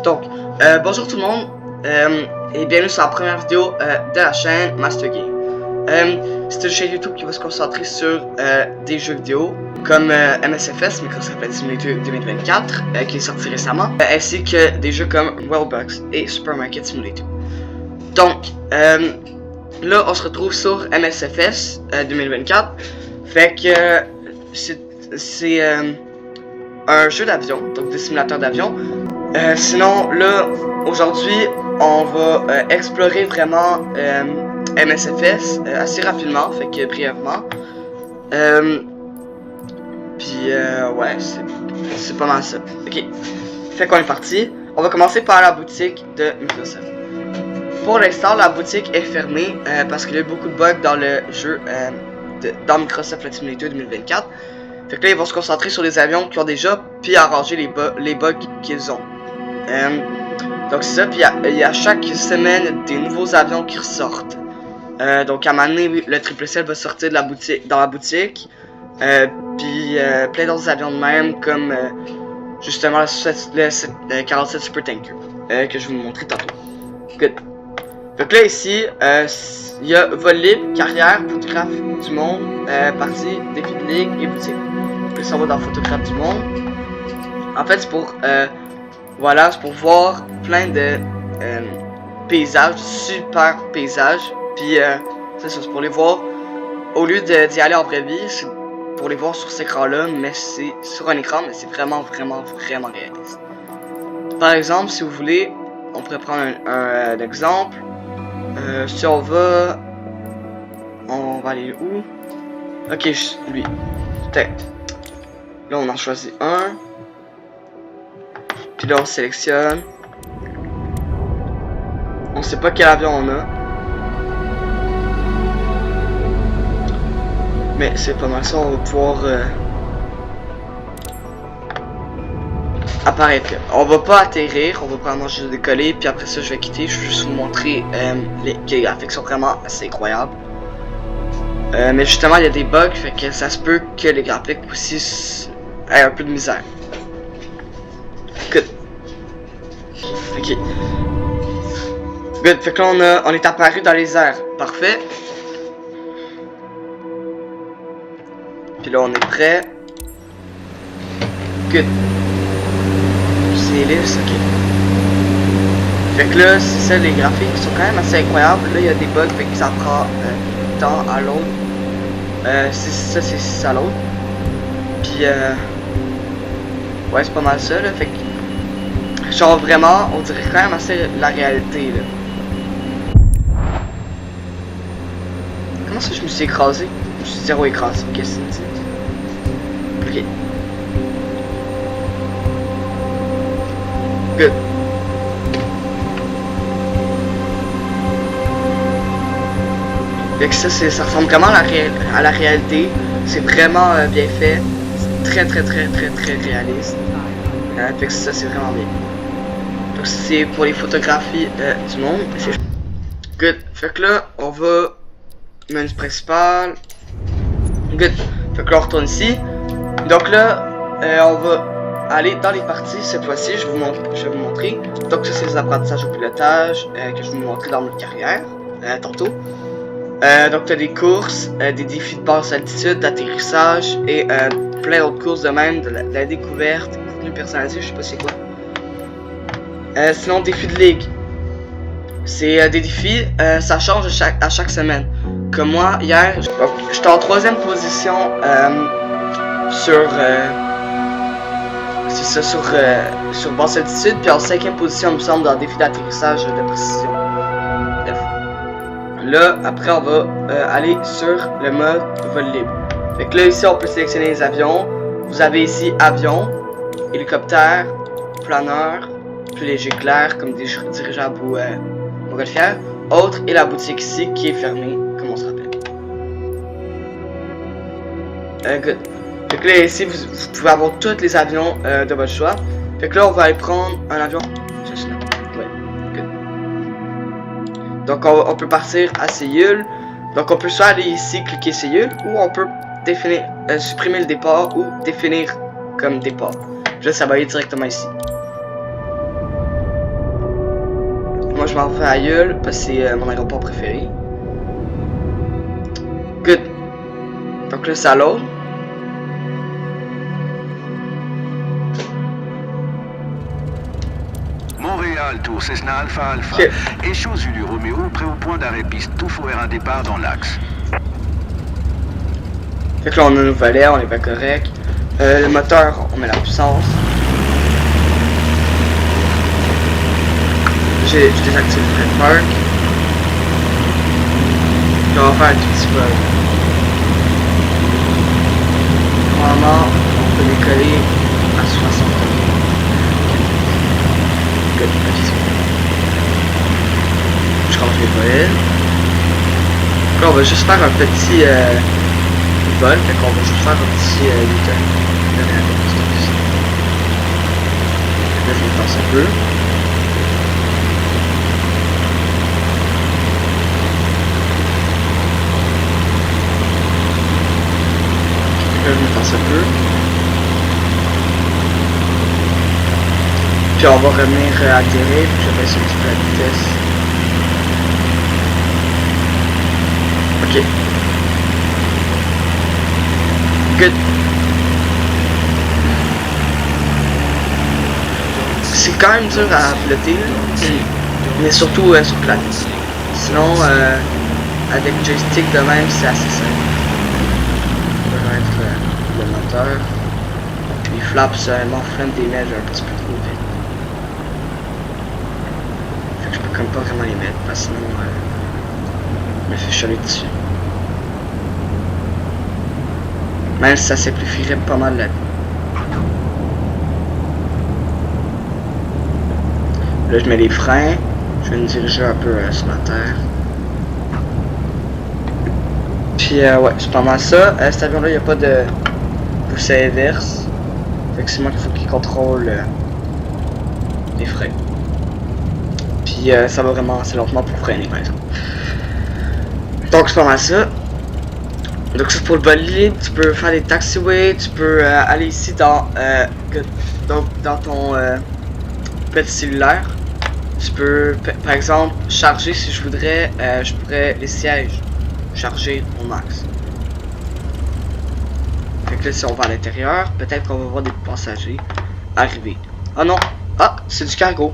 Donc, bonjour tout le monde, et bienvenue sur la première vidéo de la chaîne Master Game. C'est une chaîne YouTube qui va se concentrer sur des jeux vidéo comme MSFS, Microsoft Flight Simulator 2024, qui est sorti récemment, ainsi que des jeux comme Roblox et Supermarket Simulator. Donc, là on se retrouve sur MSFS 2024, fait que c'est un jeu d'avion, donc des simulateurs d'avion. Sinon, là, aujourd'hui, on va explorer vraiment MSFS assez rapidement, fait que brièvement. Ouais, c'est pas mal ça. Ok, fait qu'on est parti. On va commencer par la boutique de Microsoft. Pour l'instant, la boutique est fermée parce qu'il y a eu beaucoup de bugs dans le jeu dans Microsoft Flight Simulator 2024. Fait que là, ils vont se concentrer sur les avions qui ont déjà, puis arranger les bugs qu'ils ont. Donc c'est ça, puis il y a chaque semaine des nouveaux avions qui ressortent. Donc à un moment donné, le Triple Cell va sortir de la boutique, dans la boutique. Puis plein d'autres avions de même, comme justement le 47 Super Tanker, que je vais vous montrer tantôt. Good. Donc là ici, il y a vol libre, carrière, photographe du monde, partie, défi de ligue et boutique. Puis ça va dans photographe du monde. En fait c'est pour voilà, c'est pour voir plein de paysages, super paysages. Puis c'est ça, c'est pour les voir. Au lieu d'y aller en vraie vie, c'est pour les voir sur cet écran-là, mais c'est sur un écran, mais c'est vraiment réaliste. Par exemple, si vous voulez, on pourrait prendre un exemple. Si on va aller où? Ok, lui. Peut-être. Là, on en choisit un. Puis là, on sélectionne. On sait pas quel avion on a. Mais c'est pas mal ça, on va pouvoir apparaître là. On va pas atterrir, on va probablement juste décoller, puis après ça je vais quitter, je vais juste vous montrer les graphiques sont vraiment assez incroyables. Mais justement il y a des bugs, fait que ça se peut que les graphiques aussi aient un peu de misère. Good. Ok. Good, fait que là on est apparu dans les airs. Parfait. Puis là on est prêt. Good. C'est lisse, ok. Fait que là, c'est ça, les graphiques sont quand même assez incroyables. Là il y a des bugs, fait que ça prend temps à l'autre. C'est ça l'autre. Puis ouais, c'est pas mal ça là, fait que genre vraiment, on dirait quand même assez la réalité là. Comment ça je me suis écrasé? Je suis zéro écrasé, qu'est-ce que c'est? Ok. Good. Fait que ça ressemble vraiment à la réalité. C'est vraiment bien fait. C'est très réaliste. Fait que ça c'est vraiment bien. Donc c'est pour les photographies du monde. Good. Fait que là on va menu principal. Good. Fait que là on retourne ici. Donc là on va aller dans les parties cette fois-ci. Je vais vous montrer. Donc ça c'est les apprentissages au pilotage que je vais vous montrer dans notre carrière tantôt. Donc tu as des courses, des défis de basse altitude, d'atterrissage et plein d'autres courses de même, de la découverte, contenu personnalisé, je sais pas c'est quoi. Sinon défi de ligue. C'est des défis, ça change à chaque semaine. Comme moi, hier, j'étais en 3e position sur basse altitude, puis en 5e position, il me semble, dans le défi d'atterrissage de précision. Bref. Là, après, on va aller sur le mode vol libre. Fait que là, ici, on peut sélectionner les avions. Vous avez ici avion, hélicoptère, planeur, plus léger clair, comme des dirigeables ou montgolfières. Autre, et la boutique ici qui est fermée, comme on se rappelle. Good. Fait que là ici vous pouvez avoir tous les avions de votre choix. Fait que là on va aller prendre un avion. Juste là. Ouais. Good. Donc on peut partir à Séoul. Donc on peut soit aller ici, cliquer Séoul, ou on peut définir, supprimer le départ ou définir comme départ. Là ça va aller directement ici. moi je m'en vais à Yule parce que c'est mon aéroport préféré. Good. Donc là, ça load. Montréal, Tour Cessna Alpha Alpha. Okay. Écho Zulu Roméo, prêt au point d'arrêt piste, tout fourrer un départ dans l'axe. Fait que là, on a nos volets, on est pas correct. Le moteur, on met la puissance. Je désactive le Fred Park. Puis on va faire un tout petit vol. Normalement, on peut décoller à 60 degrés. Good, je range les volets. Là, on va juste faire un petit vol, fait qu'on va juste faire un petit U-turn. Là, je me passe un peu. Là, je me passe un peu. Puis on va revenir atterrir, puis je vais baisser un petit peu la vitesse. Ok. Good. C'est quand même dur à piloter, mais surtout sur plate. Sinon, avec joystick de même, c'est assez simple. On va mettre le moteur. Les flaps m'enflamment des neiges un petit peu trop vite. Fait que je peux comme pas vraiment les mettre, parce que sinon, je me fais chialer dessus. Même si ça simplifierait pas mal la vie. Là, je mets les freins. Je vais me diriger un peu sur la terre. Puis, ouais, c'est pas mal ça. Cet avion-là, il n'y a pas de poussée inverse. Fait que c'est moi qu'il faut qu'il contrôle les freins. Puis, ça va vraiment assez lentement pour freiner, par exemple. Donc, c'est pas mal ça. Donc ça pour le bolide, tu peux faire des taxiways, tu peux aller ici dans ton petit cellulaire. Tu peux par exemple charger si je voudrais, je pourrais les sièges charger au max. Fait que là si on va à l'intérieur, peut-être qu'on va voir des passagers arriver. Ah non, ah c'est du cargo.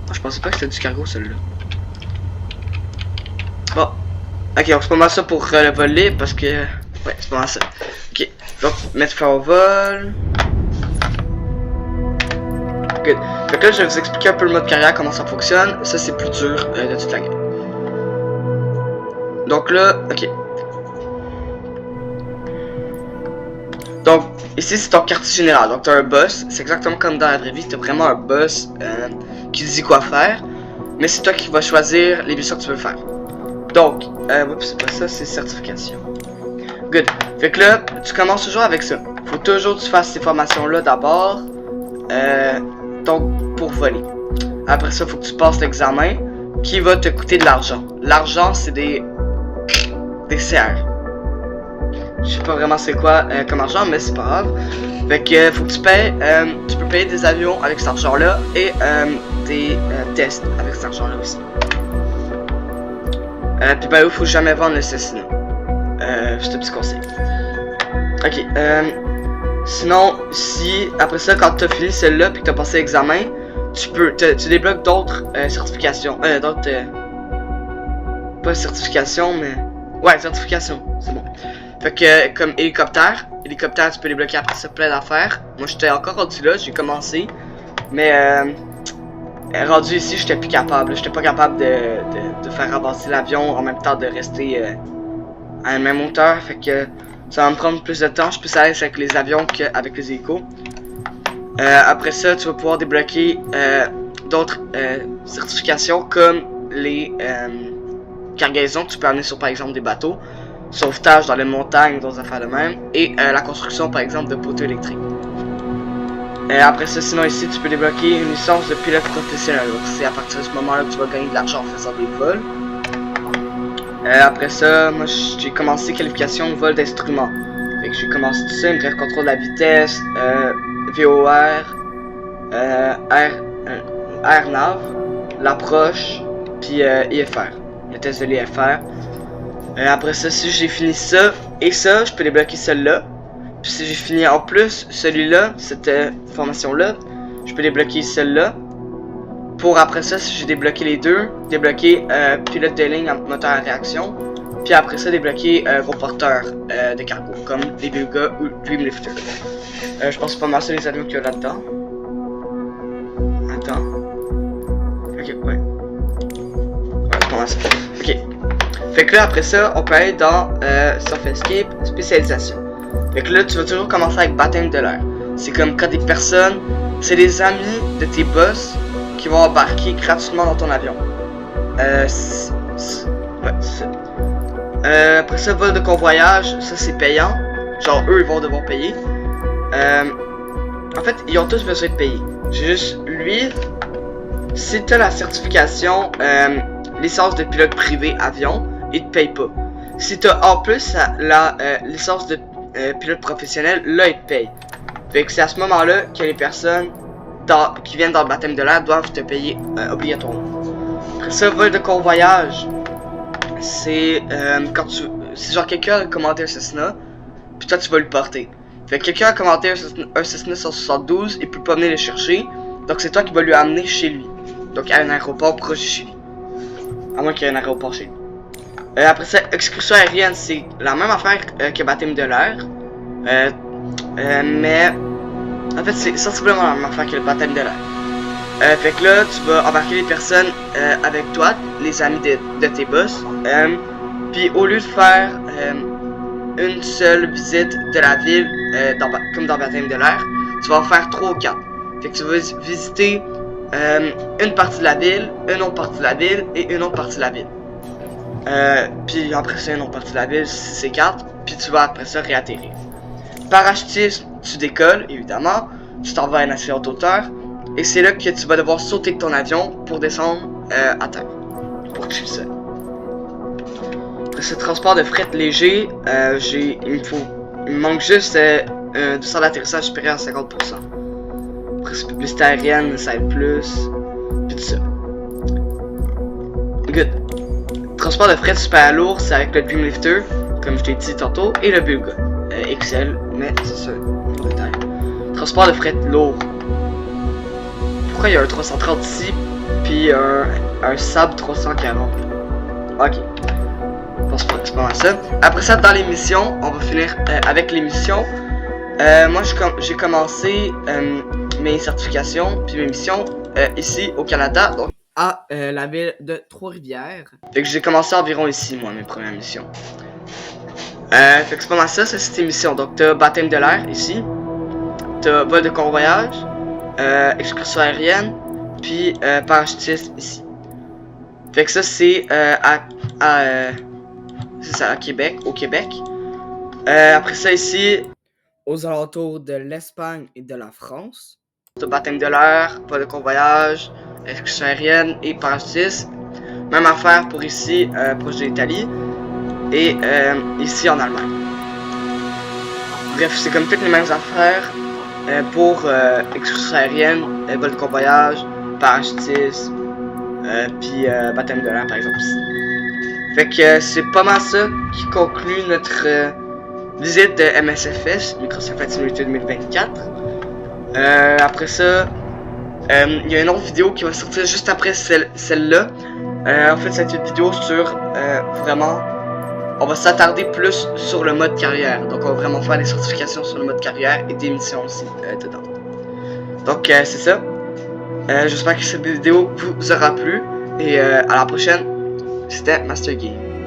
Ah, je pensais pas que c'était du cargo celui-là. Bon. Ok, donc c'est pas mal ça pour le voler parce que... Ouais, c'est pas mal ça. Ok, donc mettre fin au vol. Good. Fait que là, je vais vous expliquer un peu le mode carrière, comment ça fonctionne. Ça, c'est plus dur de toute la game. Donc là, ok. Donc, ici, c'est ton quartier général. Donc, t'as un boss. C'est exactement comme dans la vraie vie. T'as vraiment un boss qui te dit quoi faire. Mais c'est toi qui vas choisir les missions que tu veux faire. Donc, c'est pas ça, c'est certification. Good. Fait que là, tu commences toujours avec ça. Faut toujours que tu fasses ces formations-là d'abord. Donc, pour voler. Après ça, faut que tu passes l'examen qui va te coûter de l'argent. L'argent, c'est des CR. Je sais pas vraiment c'est quoi comme argent, mais c'est pas grave. Fait que faut que tu payes. Tu peux payer des avions avec cet argent-là et des tests avec cet argent-là aussi. Puis ben, il faut jamais vendre le Cessna. C'est un petit conseil. Ok. Sinon, si après ça, quand tu as fini celle-là puis que tu as passé l'examen, tu débloques d'autres certifications. Pas certification, mais ouais, certification. C'est bon. Fait que comme hélicoptère, tu peux débloquer après ça plein d'affaires. Moi, j'étais encore rendu là, j'ai commencé, mais rendu ici, j'étais plus capable. J'étais pas capable de faire avancer l'avion en même temps de rester à la même hauteur. Fait que ça va me prendre plus de temps. Je suis plus à l'aise avec les avions qu'avec les hélicos. Après ça, tu vas pouvoir débloquer d'autres certifications comme les cargaisons que tu peux amener sur par exemple des bateaux, sauvetage dans les montagnes, d'autres affaires de même, et la construction par exemple de poteaux électriques. Après ça, sinon ici, tu peux débloquer une licence de pilote professionnel. Donc c'est à partir de ce moment-là que tu vas gagner de l'argent en faisant des vols. Après ça, moi j'ai commencé qualification vol d'instruments. Fait que j'ai commencé tout ça, il me reste contrôle de la vitesse, VOR, air nav, l'approche, puis IFR. Le test de l'IFR. Après ça, si j'ai fini ça et ça, je peux débloquer celui-là. Puis si j'ai fini en plus celui-là, cette formation-là, je peux débloquer celle-là. Pour après ça, si j'ai débloqué les deux, débloquer pilote de ligne en moteur à réaction. Puis après ça, débloquer gros porteurs de cargo, comme les Beluga ou Dreamlifter. Je pense pas mal ça les avions qu'il y a là-dedans. Attends. Ok, ouais. Ouais, c'est pas mal ça. Ok. Fait que là, après ça, on peut aller dans Surf Escape, spécialisation. Fait que là, tu vas toujours commencer avec baptême de l'air. C'est comme quand des personnes, c'est des amis de tes boss qui vont embarquer gratuitement dans ton avion. Ouais, c'est ça. Après ça, vol de convoyage, ça c'est payant. Genre, eux, ils vont devoir payer. En fait, ils ont tous besoin de payer. J'ai juste, lui, si t'as la certification licence de pilote privé avion, il te paye pas. Si t'as en plus la licence de pilote professionnel, là il te paye. Fait que c'est à ce moment-là que les personnes qui viennent dans le baptême de l'air doivent te payer obligatoirement. Après ça, vol de convoyage, c'est quand tu... C'est genre quelqu'un a commandé un Cessna, puis toi tu vas le porter. Fait que quelqu'un a commandé un Cessna 172, il peut pas venir le chercher, donc c'est toi qui vas lui amener chez lui. Donc à un aéroport proche de chez lui. À moins qu'il y ait un aéroport chez lui. Après ça, excursion aérienne, c'est la même affaire que baptême de l'air. Mais en fait, c'est sensiblement la même affaire que le baptême de l'air. Fait que là, tu vas embarquer les personnes avec toi, les amis de tes boss. Puis au lieu de faire une seule visite de la ville, comme dans baptême de l'air, tu vas en faire 3 ou 4. Fait que tu vas visiter une partie de la ville, une autre partie de la ville et une autre partie de la ville. Puis après ça, une autre partie de la ville, c'est 4. Puis tu vas après ça réatterrir. Parachutisme, tu décolles, évidemment. Tu t'en vas à une assez haute hauteur. Et c'est là que tu vas devoir sauter de ton avion pour descendre à terre. Pour que tu le sais. Après ce transport de fret léger, il me manque juste du centre d'atterrissage supérieur à 50%. Après c'est publicité aérienne, ça aide plus. Puis tout ça. Good. Transport de fret super lourd, c'est avec le Dreamlifter, comme je t'ai dit tantôt, et le Beluga. XL, mais c'est ça, en détail. Transport de fret lourd. Pourquoi il y a un 330 ici, puis un Saab 340? Ok. C'est pas mal ça. Après ça, dans les missions, on va finir avec les missions. Moi, j'ai commencé mes certifications, puis mes missions ici au Canada, donc à la ville de Trois-Rivières. Fait que j'ai commencé environ ici, moi, mes premières missions. Fait que c'est pas mal ça, c'est tes missions. Donc t'as baptême de l'air ici, t'as vol de convoyage, excursion aérienne, puis parachutiste ici. Fait que ça c'est c'est ça, au Québec. Après ça ici, aux alentours de l'Espagne et de la France. T'as baptême de l'air, vol de convoyage, excursion aérienne et parachutiste. Même affaire pour ici, proche de l'Italie. Et ici en Allemagne. Bref, c'est comme toutes les mêmes affaires pour excursion aérienne, vol de convoyage, parachutiste, puis baptême de l'air par exemple ici. Fait que c'est pas mal ça qui conclut notre visite de MSFS, Microsoft Flight Simulator 2024. Après ça, il y a une autre vidéo qui va sortir juste après celle-là. En fait, c'est une vidéo sur vraiment... On va s'attarder plus sur le mode carrière. Donc, on va vraiment faire des certifications sur le mode carrière et des missions aussi dedans. Donc, c'est ça. J'espère que cette vidéo vous aura plu. Et à la prochaine. C'était Master Game.